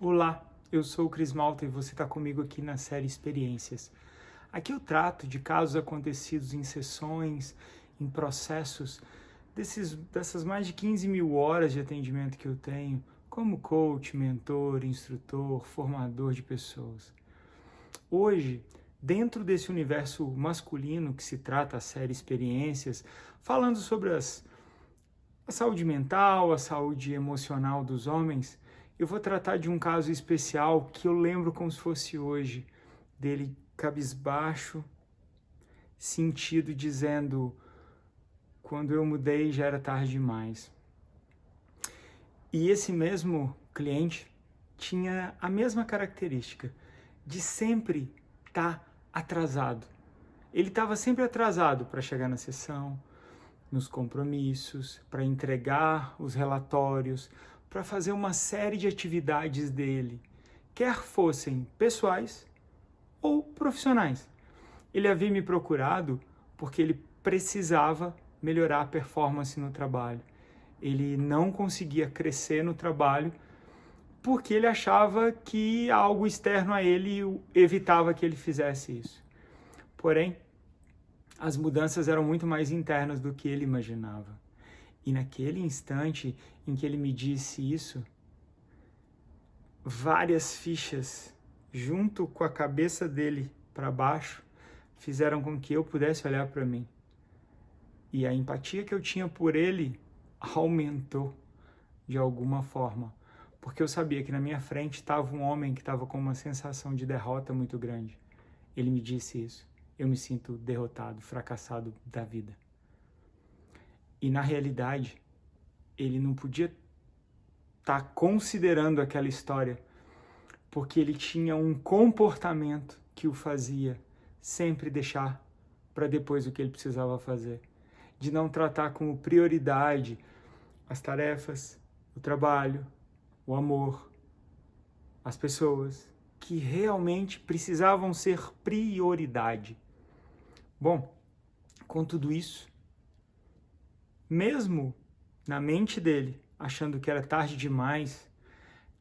Olá, eu sou o Cris Malta e você está comigo aqui na série Experiências. Aqui eu trato de casos acontecidos em sessões, em processos, dessas mais de 15 mil horas de atendimento que eu tenho, como coach, mentor, instrutor, formador de pessoas. Hoje, dentro desse universo masculino que se trata a série Experiências, falando sobre a saúde mental, a saúde emocional dos homens, eu vou tratar de um caso especial que eu lembro como se fosse hoje, dele cabisbaixo, sentido, dizendo: quando eu mudei já era tarde demais. E esse mesmo cliente tinha a mesma característica de sempre estar atrasado. Ele estava sempre atrasado para chegar na sessão, nos compromissos, para entregar os relatórios, para fazer uma série de atividades dele, quer fossem pessoais ou profissionais. Ele havia me procurado porque ele precisava melhorar a performance no trabalho. Ele não conseguia crescer no trabalho porque ele achava que algo externo a ele evitava que ele fizesse isso. Porém, as mudanças eram muito mais internas do que ele imaginava. E naquele instante em que ele me disse isso, várias fichas, junto com a cabeça dele para baixo, fizeram com que eu pudesse olhar para mim. E a empatia que eu tinha por ele aumentou de alguma forma, porque eu sabia que na minha frente estava um homem que estava com uma sensação de derrota muito grande. Ele me disse isso. Eu me sinto derrotado, fracassado da vida. E na realidade, ele não podia estar considerando aquela história, porque ele tinha um comportamento que o fazia sempre deixar para depois o que ele precisava fazer. De não tratar como prioridade as tarefas, o trabalho, o amor, as pessoas que realmente precisavam ser prioridade. Bom, com tudo isso, mesmo na mente dele, achando que era tarde demais,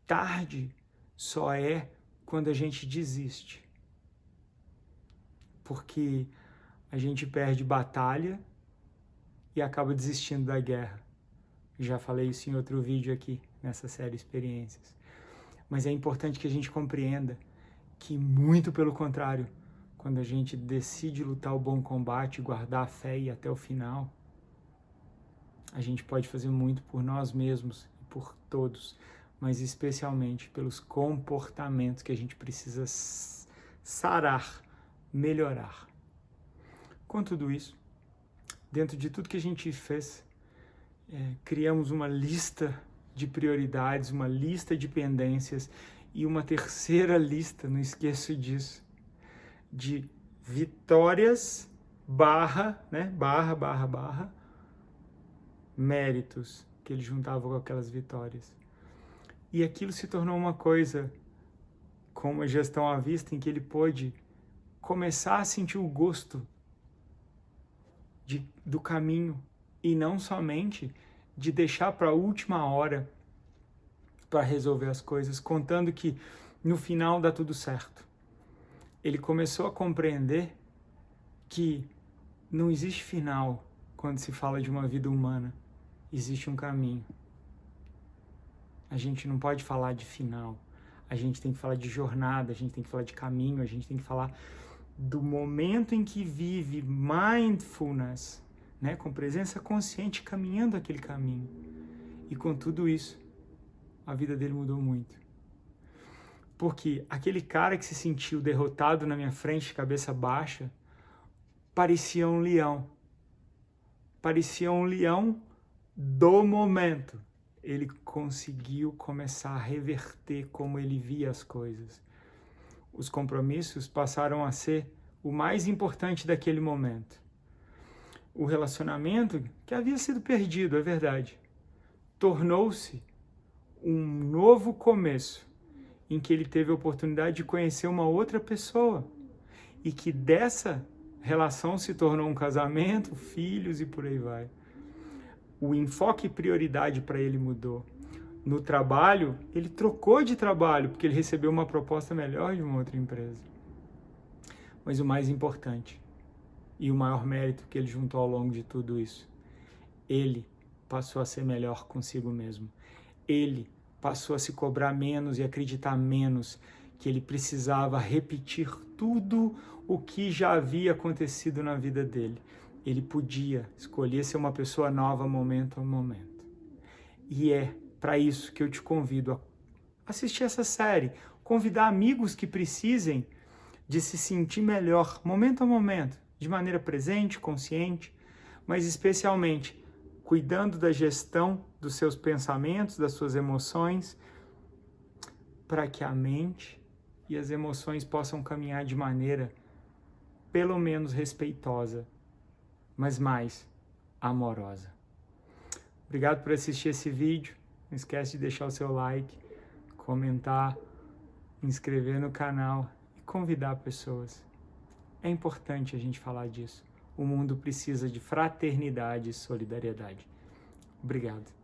tarde só é quando a gente desiste. Porque a gente perde batalha e acaba desistindo da guerra. Já falei isso em outro vídeo aqui, nessa série Experiências. Mas é importante que a gente compreenda que, muito pelo contrário, quando a gente decide lutar o bom combate, guardar a fé e ir até o final, a gente pode fazer muito por nós mesmos e por todos, mas especialmente pelos comportamentos que a gente precisa sarar, melhorar. Com tudo isso, dentro de tudo que a gente fez, criamos uma lista de prioridades, uma lista de pendências e uma terceira lista, não esqueço disso, de vitórias barra méritos que ele juntava com aquelas vitórias. E aquilo se tornou uma coisa com uma gestão à vista em que ele pôde começar a sentir o gosto do caminho e não somente de deixar para a última hora para resolver as coisas, contando que no final dá tudo certo. Ele começou a compreender que não existe final quando se fala de uma vida humana. Existe um caminho. A gente não pode falar de final. A gente tem que falar de jornada, a gente tem que falar de caminho, a gente tem que falar do momento em que vive mindfulness, né? Com presença consciente, caminhando aquele caminho. E com tudo isso, a vida dele mudou muito. Porque aquele cara que se sentiu derrotado na minha frente, cabeça baixa, parecia um leão. Parecia um leão do momento. Ele conseguiu começar a reverter como ele via as coisas. Os compromissos passaram a ser o mais importante daquele momento. O relacionamento, que havia sido perdido, é verdade, tornou-se um novo começo, em que ele teve a oportunidade de conhecer uma outra pessoa e que dessa relação se tornou um casamento, filhos e por aí vai. O enfoque e prioridade para ele mudou. no trabalho, ele trocou de trabalho porque ele recebeu uma proposta melhor de uma outra empresa. Mas o mais importante e o maior mérito que ele juntou ao longo de tudo isso, ele passou a ser melhor consigo mesmo. Ele passou a se cobrar menos e acreditar menos que ele precisava repetir tudo o que já havia acontecido na vida dele. Ele podia escolher ser uma pessoa nova momento a momento. E é para isso que eu te convido a assistir essa série, convidar amigos que precisem de se sentir melhor momento a momento, de maneira presente, consciente, mas especialmente cuidando da gestão dos seus pensamentos, das suas emoções, para que a mente e as emoções possam caminhar de maneira pelo menos respeitosa, mas mais amorosa. Obrigado por assistir esse vídeo. Não esquece de deixar o seu like, comentar, inscrever no canal e convidar pessoas. É importante a gente falar disso. O mundo precisa de fraternidade e solidariedade. Obrigado.